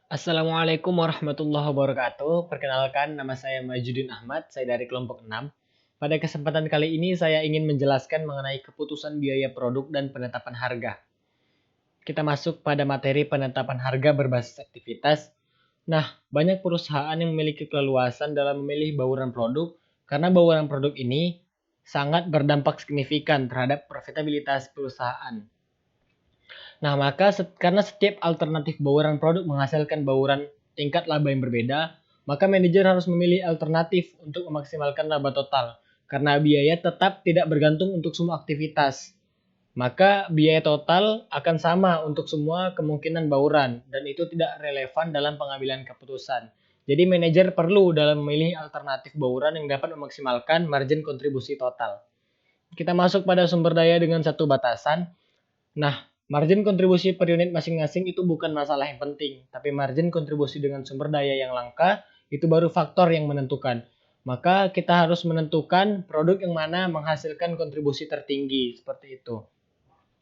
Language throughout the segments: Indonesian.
Assalamualaikum warahmatullahi wabarakatuh. Perkenalkan, nama saya Majudin Ahmad, saya dari kelompok 6. Pada kesempatan kali ini saya ingin menjelaskan mengenai keputusan biaya produk dan penetapan harga. Kita masuk pada materi penetapan harga berbasis aktivitas. Nah, banyak perusahaan yang memiliki keleluasan dalam memilih bauran produk karena bauran produk ini sangat berdampak signifikan terhadap profitabilitas perusahaan. Nah, maka karena setiap alternatif bauran produk menghasilkan bauran tingkat laba yang berbeda, maka manajer harus memilih alternatif untuk memaksimalkan laba total. Karena biaya tetap tidak bergantung untuk semua aktivitas. Maka biaya total akan sama untuk semua kemungkinan bauran dan itu tidak relevan dalam pengambilan keputusan. Jadi manajer perlu dalam memilih alternatif bauran yang dapat memaksimalkan margin kontribusi total. Kita masuk pada sumber daya dengan satu batasan. Nah, margin kontribusi per unit masing-masing itu bukan masalah yang penting, tapi margin kontribusi dengan sumber daya yang langka itu baru faktor yang menentukan. Maka kita harus menentukan produk yang mana menghasilkan kontribusi tertinggi, seperti itu.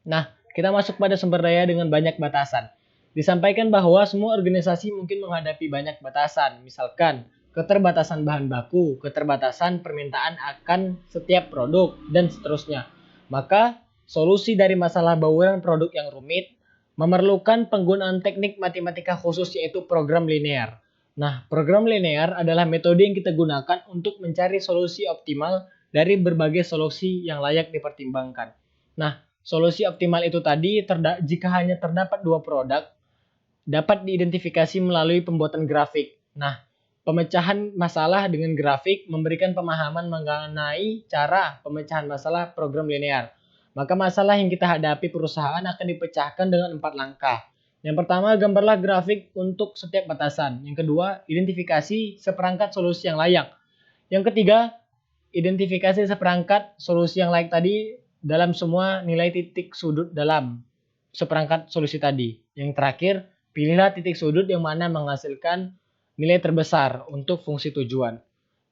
Nah, kita masuk pada sumber daya dengan banyak batasan. Disampaikan bahwa semua organisasi mungkin menghadapi banyak batasan, misalkan keterbatasan bahan baku, keterbatasan permintaan akan setiap produk, dan seterusnya. Maka, solusi dari masalah bauran produk yang rumit memerlukan penggunaan teknik matematika khusus yaitu program linear. Nah, program linear adalah metode yang kita gunakan untuk mencari solusi optimal dari berbagai solusi yang layak dipertimbangkan. Nah, solusi optimal itu tadi jika hanya terdapat dua produk, dapat diidentifikasi melalui pembuatan grafik. Nah, pemecahan masalah dengan grafik memberikan pemahaman mengenai cara pemecahan masalah program linear. Maka masalah yang kita hadapi perusahaan akan dipecahkan dengan 4 langkah. Yang pertama, gambarlah grafik untuk setiap batasan. Yang kedua, identifikasi seperangkat solusi yang layak. Yang ketiga, identifikasi seperangkat solusi yang layak tadi dalam semua nilai titik sudut dalam seperangkat solusi tadi. Yang terakhir, pilihlah titik sudut yang mana menghasilkan nilai terbesar untuk fungsi tujuan.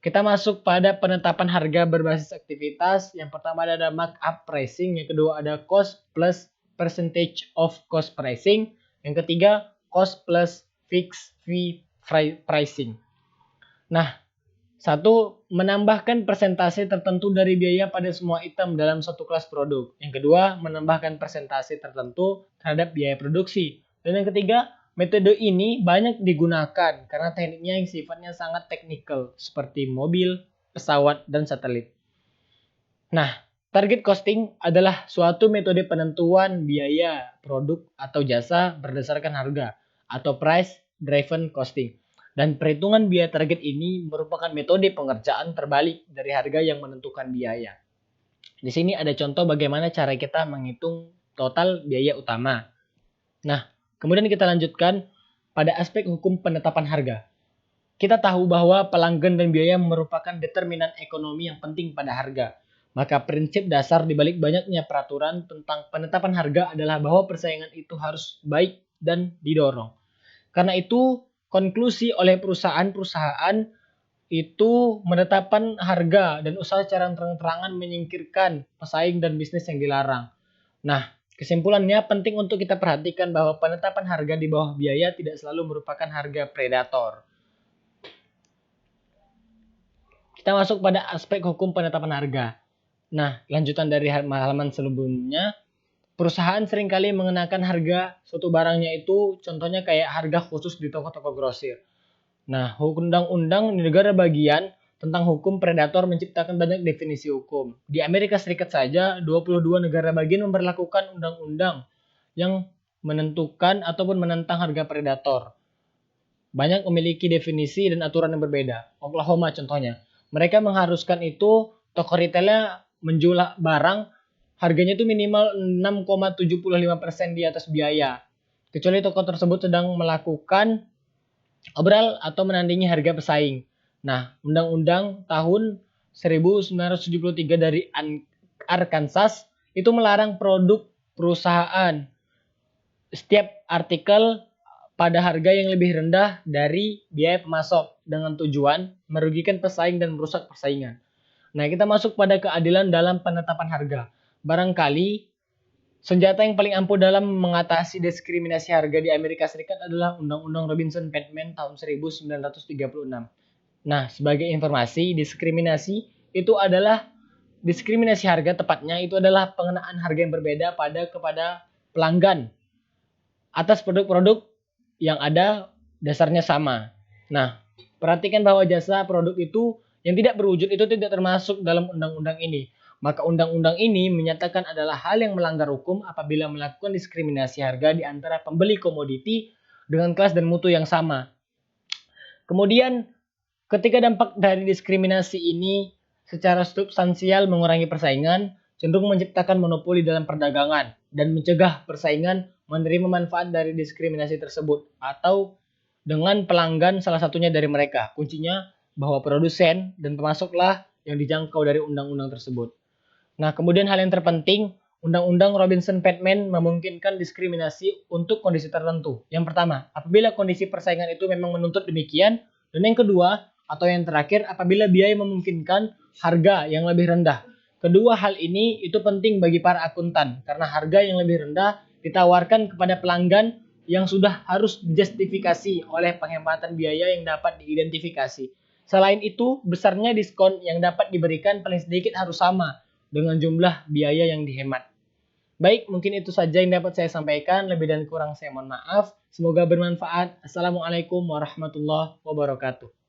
Kita masuk pada penetapan harga berbasis aktivitas. Yang pertama ada markup pricing, yang kedua ada cost plus percentage of cost pricing, yang ketiga cost plus fixed fee pricing. Nah, satu, menambahkan persentase tertentu dari biaya pada semua item dalam satu kelas produk. Yang kedua, menambahkan persentase tertentu terhadap biaya produksi. Dan yang ketiga, metode ini banyak digunakan karena tekniknya yang sifatnya sangat teknikal, seperti mobil, pesawat, dan satelit. Nah, target costing adalah suatu metode penentuan biaya produk atau jasa berdasarkan harga atau price driven costing. Dan perhitungan biaya target ini merupakan metode pengerjaan terbalik dari harga yang menentukan biaya. Di sini ada contoh bagaimana cara kita menghitung total biaya utama. Nah, kemudian kita lanjutkan pada aspek hukum penetapan harga. Kita tahu bahwa pelanggan dan biaya merupakan determinan ekonomi yang penting pada harga. Maka prinsip dasar di balik banyaknya peraturan tentang penetapan harga adalah bahwa persaingan itu harus baik dan didorong. Karena itu, konklusi oleh perusahaan-perusahaan itu menetapkan harga dan usaha secara terang-terangan menyingkirkan pesaing dan bisnis yang dilarang. Nah, kesimpulannya penting untuk kita perhatikan bahwa penetapan harga di bawah biaya tidak selalu merupakan harga predator. Kita masuk pada aspek hukum penetapan harga. Nah, lanjutan dari halaman sebelumnya, perusahaan seringkali mengenakan harga suatu barangnya itu contohnya kayak harga khusus di toko-toko grosir. Nah, undang-undang di negara bagian tentang hukum predator menciptakan banyak definisi hukum. Di Amerika Serikat saja, 22 negara bagian memberlakukan undang-undang yang menentukan ataupun menentang harga predator. Banyak memiliki definisi dan aturan yang berbeda. Oklahoma contohnya. Mereka mengharuskan itu toko retailnya menjual barang harganya itu minimal 6,75% di atas biaya. Kecuali toko tersebut sedang melakukan obral atau menandingi harga pesaing. Nah, Undang-Undang tahun 1973 dari Arkansas itu melarang produk perusahaan setiap artikel pada harga yang lebih rendah dari biaya pemasok dengan tujuan merugikan pesaing dan merusak persaingan. Nah, kita masuk pada keadilan dalam penetapan harga. Barangkali Senjata yang paling ampuh dalam mengatasi diskriminasi harga di Amerika Serikat adalah Undang-Undang Robinson-Petman tahun 1936. Nah, sebagai informasi, diskriminasi harga tepatnya itu adalah pengenaan harga yang berbeda kepada pelanggan atas produk-produk yang ada dasarnya sama. Nah, perhatikan bahwa jasa produk itu yang tidak berwujud itu tidak termasuk dalam undang-undang ini. Maka undang-undang ini menyatakan adalah hal yang melanggar hukum apabila melakukan diskriminasi harga di antara pembeli komoditi dengan kelas dan mutu yang sama. Kemudian, ketika dampak dari diskriminasi ini secara substansial mengurangi persaingan, cenderung menciptakan monopoli dalam perdagangan, dan mencegah persaingan menerima manfaat dari diskriminasi tersebut, atau dengan pelanggan salah satunya dari mereka. Kuncinya bahwa produsen dan pemasoklah yang dijangkau dari undang-undang tersebut. Nah, kemudian hal yang terpenting, Undang-Undang Robinson-Petman memungkinkan diskriminasi untuk kondisi tertentu. Yang pertama, apabila kondisi persaingan itu memang menuntut demikian. Dan yang kedua, atau yang terakhir, apabila biaya memungkinkan harga yang lebih rendah. Kedua hal ini itu penting bagi para akuntan, karena harga yang lebih rendah ditawarkan kepada pelanggan yang sudah harus dijustifikasi oleh penghematan biaya yang dapat diidentifikasi. Selain itu, besarnya diskon yang dapat diberikan paling sedikit harus sama dengan jumlah biaya yang dihemat. Baik, mungkin itu saja yang dapat saya sampaikan. Lebih dan kurang saya mohon maaf. Semoga bermanfaat. Assalamualaikum warahmatullahi wabarakatuh.